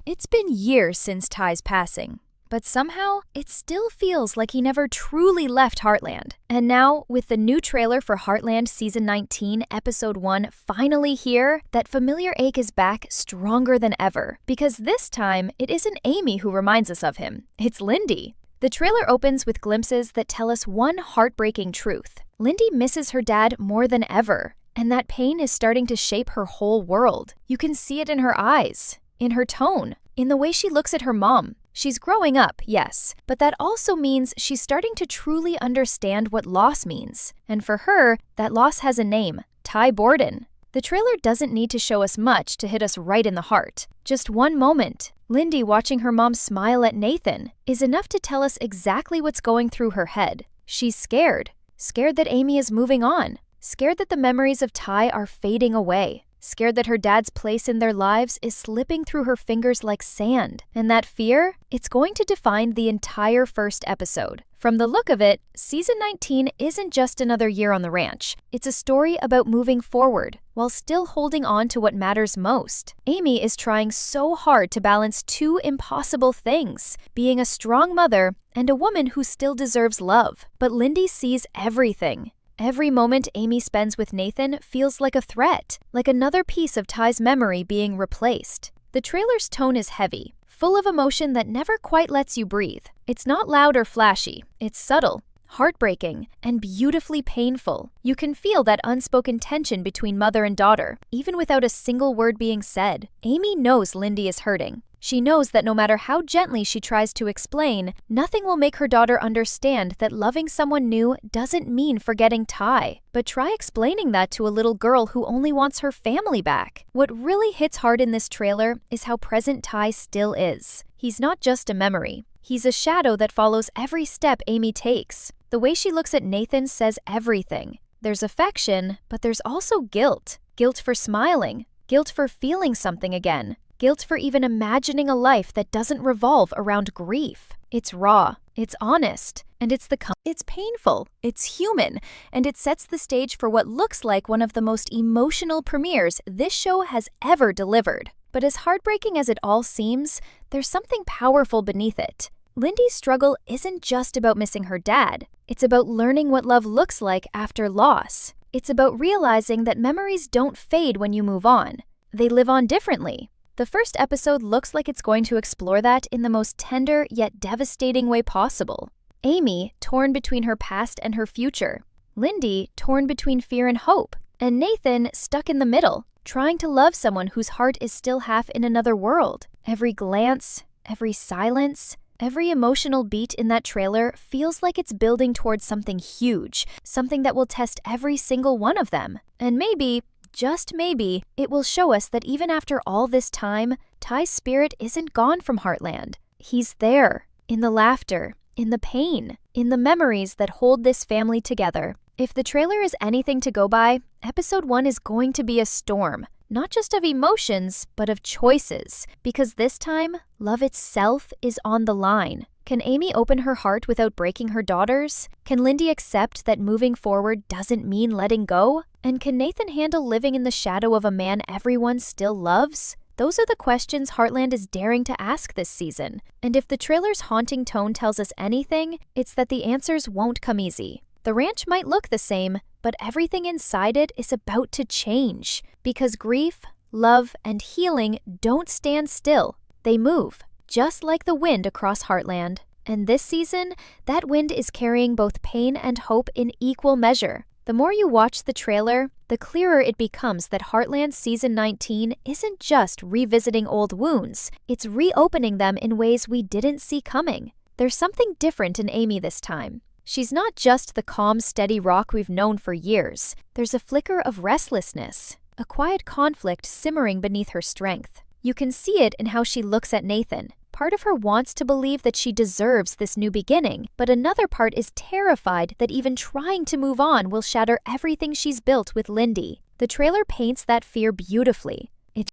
It's been years since Ty's passing, but somehow it still feels like he never truly left Heartland. And now, with the new trailer for Heartland Season 19, Episode 1 finally here, that familiar ache is back stronger than ever. Because this time, it isn't Amy who reminds us of him, it's Lindy. The trailer opens with glimpses that tell us one heartbreaking truth. Lindy misses her dad more than ever, and that pain is starting to shape her whole world. You can see it in her eyes, in her tone, in the way she looks at her mom. She's growing up, yes, but that also means she's starting to truly understand what loss means. And for her, that loss has a name: Ty Borden. The trailer doesn't need to show us much to hit us right in the heart. Just one moment, Lindy watching her mom smile at Nathen, is enough to tell us exactly what's going through her head. She's scared. Scared that Amy is moving on. Scared that the memories of Ty are fading away. Scared that her dad's place in their lives is slipping through her fingers like sand. And that fear, it's going to define the entire first episode. From the look of it, Season 19 isn't just another year on the ranch. It's a story about moving forward, while still holding on to what matters most. Amy is trying so hard to balance two impossible things: being a strong mother and a woman who still deserves love. But Lindy sees everything. Every moment Amy spends with Nathen feels like a threat, like another piece of Ty's memory being replaced. The trailer's tone is heavy, full of emotion that never quite lets you breathe. It's not loud or flashy, it's subtle, heartbreaking, and beautifully painful. You can feel that unspoken tension between mother and daughter, even without a single word being said. Amy knows Lindy is hurting. She knows that no matter how gently she tries to explain, nothing will make her daughter understand that loving someone new doesn't mean forgetting Ty. But try explaining that to a little girl who only wants her family back. What really hits hard in this trailer is how present Ty still is. He's not just a memory. He's a shadow that follows every step Amy takes. The way she looks at Nathen says everything. There's affection, but there's also guilt. Guilt for smiling. Guilt for feeling something again. Guilt for even imagining a life that doesn't revolve around grief. It's raw, it's honest, and it's painful, it's human, and it sets the stage for what looks like one of the most emotional premieres this show has ever delivered. But as heartbreaking as it all seems, there's something powerful beneath it. Lindy's struggle isn't just about missing her dad. It's about learning what love looks like after loss. It's about realizing that memories don't fade when you move on. They live on differently. The first episode looks like it's going to explore that in the most tender yet devastating way possible. Amy, torn between her past and her future. Lindy, torn between fear and hope. And Nathen, stuck in the middle, trying to love someone whose heart is still half in another world. Every glance, every silence, every emotional beat in that trailer feels like it's building towards something huge, something that will test every single one of them. And maybe, just maybe, it will show us that even after all this time, Ty's spirit isn't gone from Heartland. He's there, in the laughter, in the pain, in the memories that hold this family together. If the trailer is anything to go by, Episode 1 is going to be a storm, not just of emotions, but of choices. Because this time, love itself is on the line. Can Amy open her heart without breaking her daughters? Can Lindy accept that moving forward doesn't mean letting go? And can Nathen handle living in the shadow of a man everyone still loves? Those are the questions Heartland is daring to ask this season. And if the trailer's haunting tone tells us anything, it's that the answers won't come easy. The ranch might look the same, but everything inside it is about to change. Because grief, love, and healing don't stand still. They move, just like the wind across Heartland. And this season, that wind is carrying both pain and hope in equal measure. The more you watch the trailer, the clearer it becomes that Heartland Season 19 isn't just revisiting old wounds, it's reopening them in ways we didn't see coming. There's something different in Amy this time. She's not just the calm, steady rock we've known for years. There's a flicker of restlessness, a quiet conflict simmering beneath her strength. You can see it in how she looks at Nathen. Part of her wants to believe that she deserves this new beginning, but another part is terrified that even trying to move on will shatter everything she's built with Lindy. The trailer paints that fear beautifully.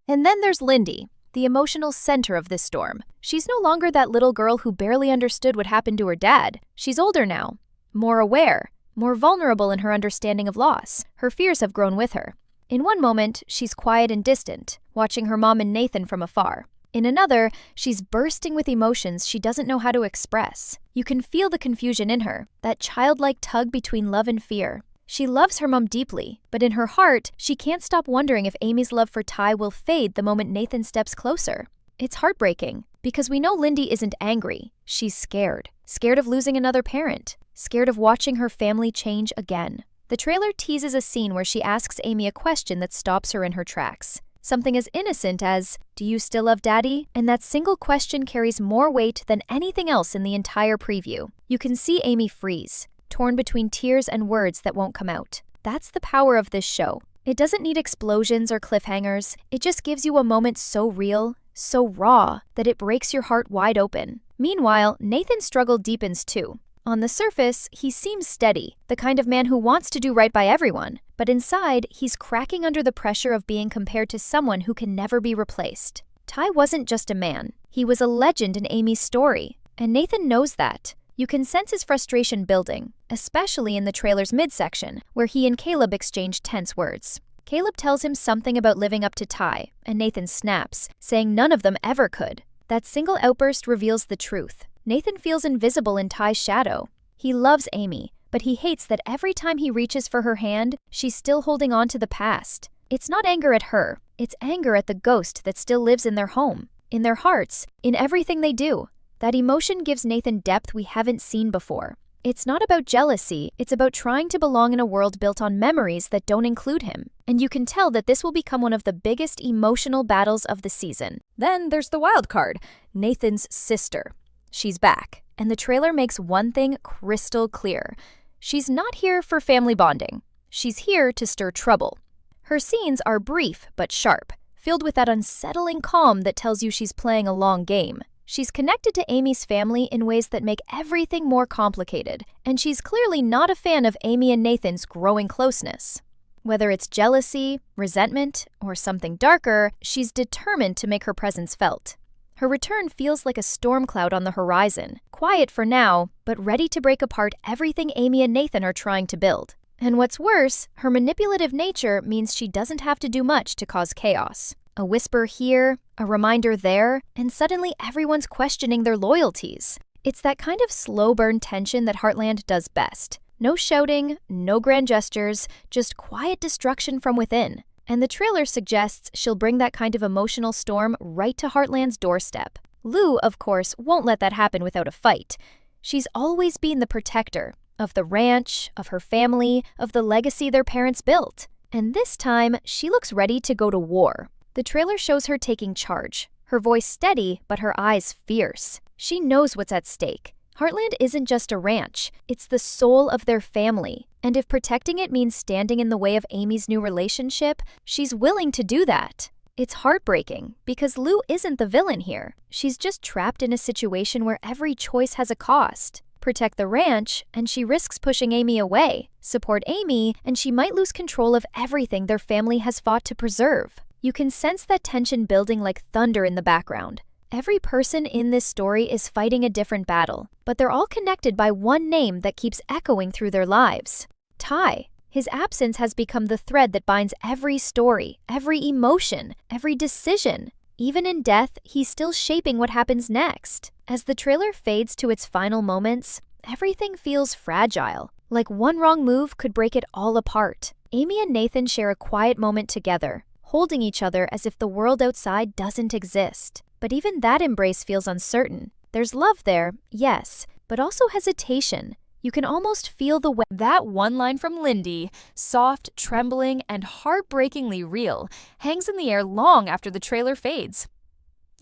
And then there's Lindy, the emotional center of this storm. She's no longer that little girl who barely understood what happened to her dad. She's older now, more aware, more vulnerable in her understanding of loss. Her fears have grown with her. In one moment, she's quiet and distant, watching her mom and Nathen from afar. In another, she's bursting with emotions she doesn't know how to express. You can feel the confusion in her, that childlike tug between love and fear. She loves her mom deeply, but in her heart, she can't stop wondering if Amy's love for Ty will fade the moment Nathen steps closer. It's heartbreaking, because we know Lindy isn't angry. She's scared. Scared of losing another parent. Scared of watching her family change again. The trailer teases a scene where she asks Amy a question that stops her in her tracks. Something as innocent as, "Do you still love Daddy?" And that single question carries more weight than anything else in the entire preview. You can see Amy freeze, torn between tears and words that won't come out. That's the power of this show. It doesn't need explosions or cliffhangers. It just gives you a moment so real, so raw, that it breaks your heart wide open. Meanwhile, Nathen's struggle deepens too. On the surface, he seems steady, the kind of man who wants to do right by everyone, but inside, he's cracking under the pressure of being compared to someone who can never be replaced. Ty wasn't just a man. He was a legend in Amy's story, and Nathen knows that. You can sense his frustration building, especially in the trailer's midsection, where he and Caleb exchange tense words. Caleb tells him something about living up to Ty, and Nathen snaps, saying none of them ever could. That single outburst reveals the truth. Nathen feels invisible in Ty's shadow. He loves Amy, but he hates that every time he reaches for her hand, she's still holding on to the past. It's not anger at her, it's anger at the ghost that still lives in their home, in their hearts, in everything they do. That emotion gives Nathen depth we haven't seen before. It's not about jealousy, it's about trying to belong in a world built on memories that don't include him. And you can tell that this will become one of the biggest emotional battles of the season. Then there's the wild card, Nathen's sister. She's back, and the trailer makes one thing crystal clear. She's not here for family bonding. She's here to stir trouble. Her scenes are brief but sharp, filled with that unsettling calm that tells you she's playing a long game. She's connected to Amy's family in ways that make everything more complicated, and she's clearly not a fan of Amy and Nathen's growing closeness. Whether it's jealousy, resentment, or something darker, she's determined to make her presence felt. Her return feels like a storm cloud on the horizon, quiet for now, but ready to break apart everything Amy and Nathen are trying to build. And what's worse, her manipulative nature means she doesn't have to do much to cause chaos. A whisper here, a reminder there, and suddenly everyone's questioning their loyalties. It's that kind of slow burn tension that Heartland does best. No shouting, no grand gestures, just quiet destruction from within. And the trailer suggests she'll bring that kind of emotional storm right to Heartland's doorstep. Lou, of course, won't let that happen without a fight. She's always been the protector of the ranch, of her family, of the legacy their parents built. And this time, she looks ready to go to war. The trailer shows her taking charge, her voice steady, but her eyes fierce. She knows what's at stake. Heartland isn't just a ranch, it's the soul of their family. And if protecting it means standing in the way of Amy's new relationship, she's willing to do that. It's heartbreaking, because Lou isn't the villain here. She's just trapped in a situation where every choice has a cost. Protect the ranch, and she risks pushing Amy away. Support Amy, and she might lose control of everything their family has fought to preserve. You can sense that tension building like thunder in the background. Every person in this story is fighting a different battle, but they're all connected by one name that keeps echoing through their lives. Ty. His absence has become the thread that binds every story, every emotion, every decision. Even in death, he's still shaping what happens next. As the trailer fades to its final moments, everything feels fragile, like one wrong move could break it all apart. Amy and Nathen share a quiet moment together, holding each other as if the world outside doesn't exist. But even that embrace feels uncertain. There's love there, yes, but also hesitation. You can almost feel the weight. That one line from Lindy, soft, trembling, and heartbreakingly real, hangs in the air long after the trailer fades.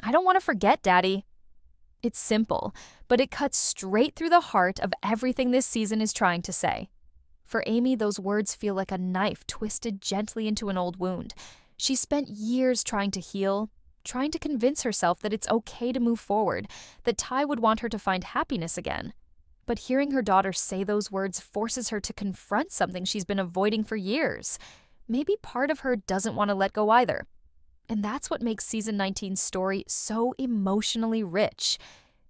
"I don't want to forget, Daddy." It's simple, but it cuts straight through the heart of everything this season is trying to say. For Amy, those words feel like a knife twisted gently into an old wound. She spent years trying to heal, trying to convince herself that it's okay to move forward, that Ty would want her to find happiness again. But hearing her daughter say those words forces her to confront something she's been avoiding for years. Maybe part of her doesn't want to let go either. And that's what makes Season 19's story so emotionally rich.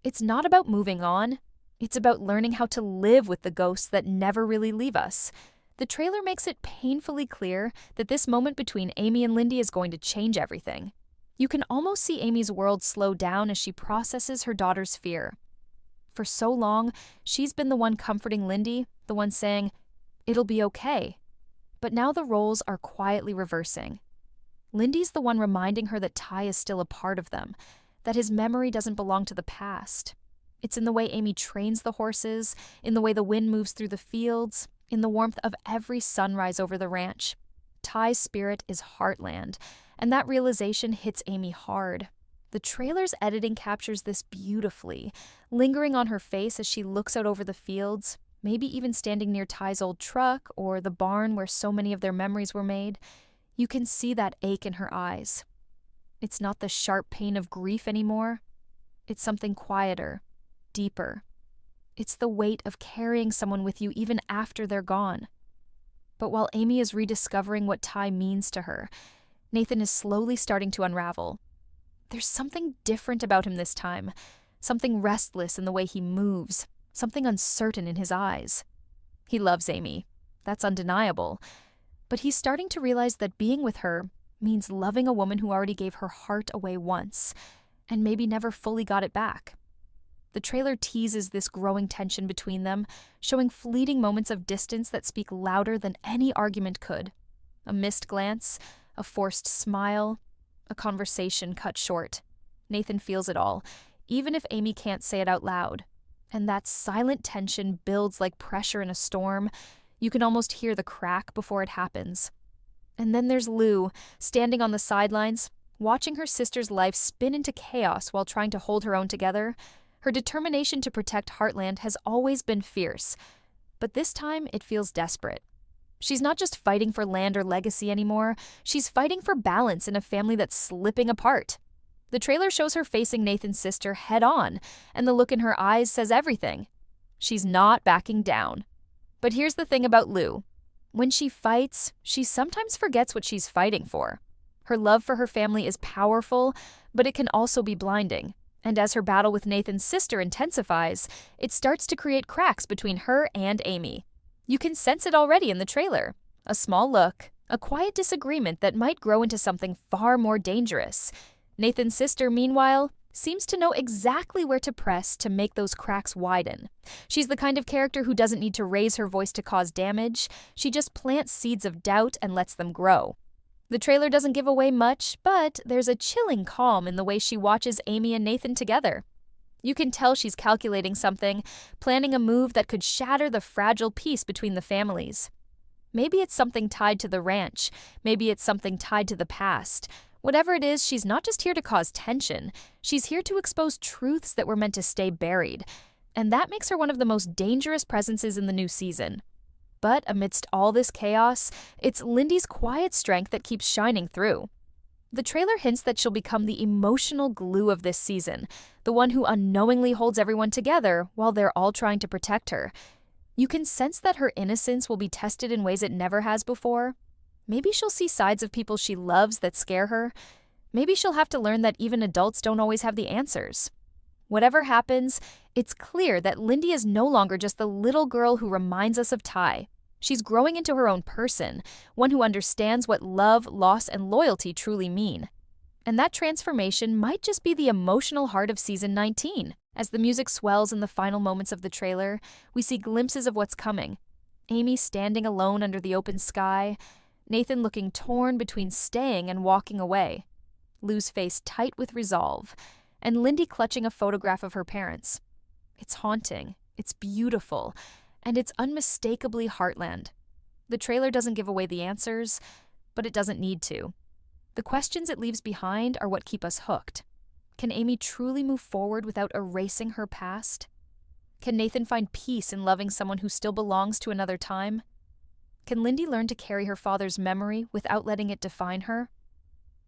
It's not about moving on. It's about learning how to live with the ghosts that never really leave us. The trailer makes it painfully clear that this moment between Amy and Lindy is going to change everything. You can almost see Amy's world slow down as she processes her daughter's fear. For so long, she's been the one comforting Lindy, the one saying, "It'll be okay." But now the roles are quietly reversing. Lindy's the one reminding her that Ty is still a part of them, that his memory doesn't belong to the past. It's in the way Amy trains the horses, in the way the wind moves through the fields, in the warmth of every sunrise over the ranch. Ty's spirit is Heartland, and that realization hits Amy hard. The trailer's editing captures this beautifully, lingering on her face as she looks out over the fields, maybe even standing near Ty's old truck or the barn where so many of their memories were made. You can see that ache in her eyes. It's not the sharp pain of grief anymore. It's something quieter, deeper. It's the weight of carrying someone with you even after they're gone. But while Amy is rediscovering what Ty means to her, Nathen is slowly starting to unravel. There's something different about him this time, something restless in the way he moves, something uncertain in his eyes. He loves Amy. That's undeniable. But he's starting to realize that being with her means loving a woman who already gave her heart away once, and maybe never fully got it back. The trailer teases this growing tension between them, showing fleeting moments of distance that speak louder than any argument could. A missed glance, a forced smile, a conversation cut short. Nathen feels it all, even if Amy can't say it out loud. And that silent tension builds like pressure in a storm. You can almost hear the crack before it happens. And then there's Lou, standing on the sidelines, watching her sister's life spin into chaos while trying to hold her own together. Her determination to protect Heartland has always been fierce, but this time it feels desperate. She's not just fighting for land or legacy anymore, she's fighting for balance in a family that's slipping apart. The trailer shows her facing Nathen's sister head-on, and the look in her eyes says everything. She's not backing down. But here's the thing about Lou. When she fights, she sometimes forgets what she's fighting for. Her love for her family is powerful, but it can also be blinding. And as her battle with Nathen's sister intensifies, it starts to create cracks between her and Amy. You can sense it already in the trailer. A small look, a quiet disagreement that might grow into something far more dangerous. Nathen's sister, meanwhile, seems to know exactly where to press to make those cracks widen. She's the kind of character who doesn't need to raise her voice to cause damage. She just plants seeds of doubt and lets them grow. The trailer doesn't give away much, but there's a chilling calm in the way she watches Amy and Nathen together. You can tell she's calculating something, planning a move that could shatter the fragile peace between the families. Maybe it's something tied to the ranch. Maybe it's something tied to the past. Whatever it is, she's not just here to cause tension. She's here to expose truths that were meant to stay buried. And that makes her one of the most dangerous presences in the new season. But amidst all this chaos, it's Lindy's quiet strength that keeps shining through. The trailer hints that she'll become the emotional glue of this season, the one who unknowingly holds everyone together while they're all trying to protect her. You can sense that her innocence will be tested in ways it never has before. Maybe she'll see sides of people she loves that scare her. Maybe she'll have to learn that even adults don't always have the answers. Whatever happens, it's clear that Lindy is no longer just the little girl who reminds us of Ty. She's growing into her own person, one who understands what love, loss, and loyalty truly mean. And that transformation might just be the emotional heart of season 19. As the music swells in the final moments of the trailer, we see glimpses of what's coming. Amy standing alone under the open sky, Nathen looking torn between staying and walking away, Lou's face tight with resolve, and Lindy clutching a photograph of her parents. It's haunting, it's beautiful, and it's unmistakably Heartland. The trailer doesn't give away the answers, but it doesn't need to. The questions it leaves behind are what keep us hooked. Can Amy truly move forward without erasing her past? Can Nathen find peace in loving someone who still belongs to another time? Can Lindy learn to carry her father's memory without letting it define her?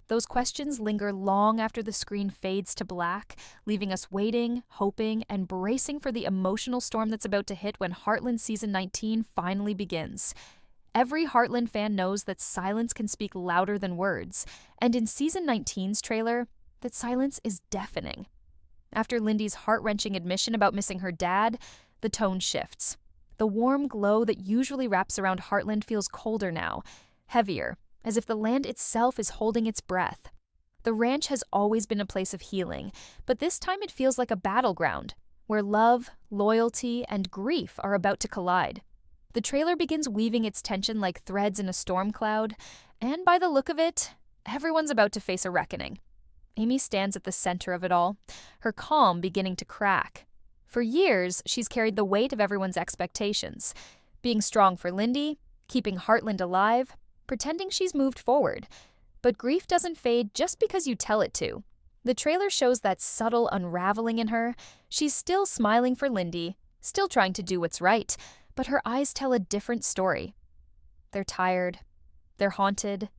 Those questions linger long after the screen fades to black, leaving us waiting, hoping, and bracing for the emotional storm that's about to hit when Heartland Season 19 finally begins. Every Heartland fan knows that silence can speak louder than words, and in Season 19's trailer, that silence is deafening. After Lindy's heart-wrenching admission about missing her dad, the tone shifts. The warm glow that usually wraps around Heartland feels colder now, heavier, as if the land itself is holding its breath. The ranch has always been a place of healing, but this time it feels like a battleground, where love, loyalty, and grief are about to collide. The trailer begins weaving its tension like threads in a storm cloud, and by the look of it, everyone's about to face a reckoning. Amy stands at the center of it all, her calm beginning to crack. For years, she's carried the weight of everyone's expectations, being strong for Lindy, keeping Heartland alive, pretending she's moved forward. But grief doesn't fade just because you tell it to. The trailer shows that subtle unraveling in her. She's still smiling for Lindy, still trying to do what's right, but her eyes tell a different story. They're tired. They're haunted.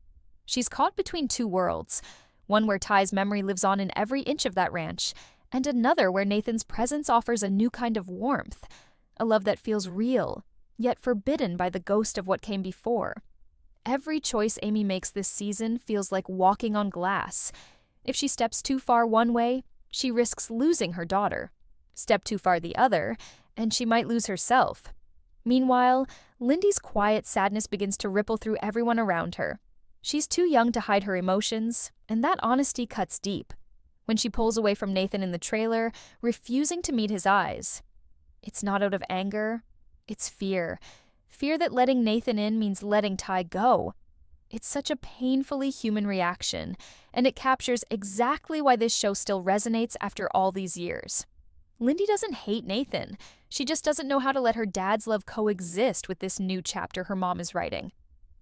She's caught between two worlds, one where Ty's memory lives on in every inch of that ranch, and another where Nathen's presence offers a new kind of warmth, a love that feels real, yet forbidden by the ghost of what came before. Every choice Amy makes this season feels like walking on glass. If she steps too far one way, she risks losing her daughter. Step too far the other, and she might lose herself. Meanwhile, Lindy's quiet sadness begins to ripple through everyone around her. She's too young to hide her emotions, and that honesty cuts deep. When she pulls away from Nathen in the trailer, refusing to meet his eyes, it's not out of anger, it's fear. Fear that letting Nathen in means letting Ty go. It's such a painfully human reaction, and it captures exactly why this show still resonates after all these years. Lindy doesn't hate Nathen. She just doesn't know how to let her dad's love coexist with this new chapter her mom is writing.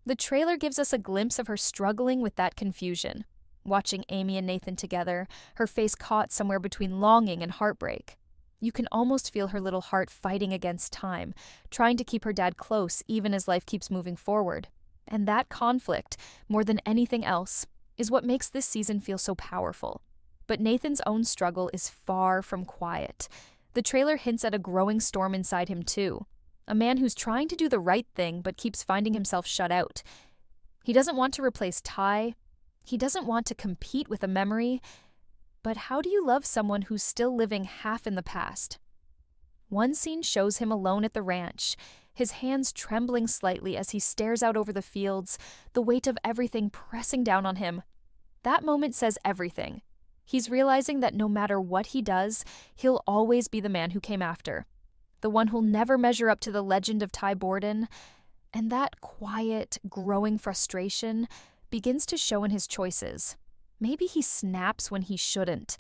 The trailer gives us a glimpse of her struggling with that confusion. Watching Amy and Nathen together, her face caught somewhere between longing and heartbreak. You can almost feel her little heart fighting against time, trying to keep her dad close even as life keeps moving forward. And that conflict, more than anything else, is what makes this season feel so powerful. But Nathen's own struggle is far from quiet. The trailer hints at a growing storm inside him too. A man who's trying to do the right thing but keeps finding himself shut out. He doesn't want to replace Ty. He doesn't want to compete with a memory. But how do you love someone who's still living half in the past? One scene shows him alone at the ranch, his hands trembling slightly as he stares out over the fields, the weight of everything pressing down on him. That moment says everything. He's realizing that no matter what he does, he'll always be the man who came after. The one who'll never measure up to the legend of Ty Borden. And that quiet, growing frustration begins to show in his choices. Maybe he snaps when he shouldn't.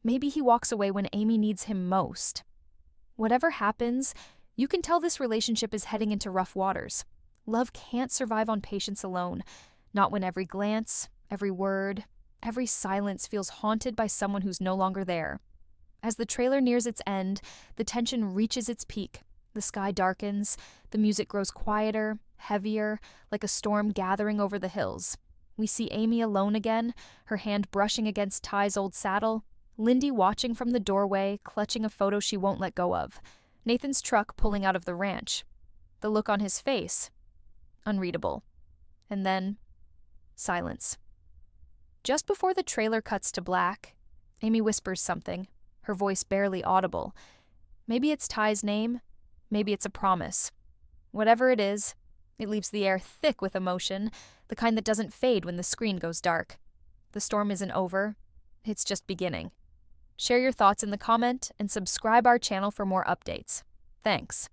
Maybe he walks away when Amy needs him most. Whatever happens, you can tell this relationship is heading into rough waters. Love can't survive on patience alone, not when every glance, every word, every silence feels haunted by someone who's no longer there. As the trailer nears its end, the tension reaches its peak. The sky darkens, the music grows quieter, heavier, like a storm gathering over the hills. We see Amy alone again, her hand brushing against Ty's old saddle, Lindy watching from the doorway, clutching a photo she won't let go of, Nathen's truck pulling out of the ranch. The look on his face, unreadable. And then, silence. Just before the trailer cuts to black, Amy whispers something, her voice barely audible. Maybe it's Ty's name, maybe it's a promise. Whatever it is, it leaves the air thick with emotion, the kind that doesn't fade when the screen goes dark. The storm isn't over, it's just beginning. Share your thoughts in the comment and subscribe our channel for more updates. Thanks.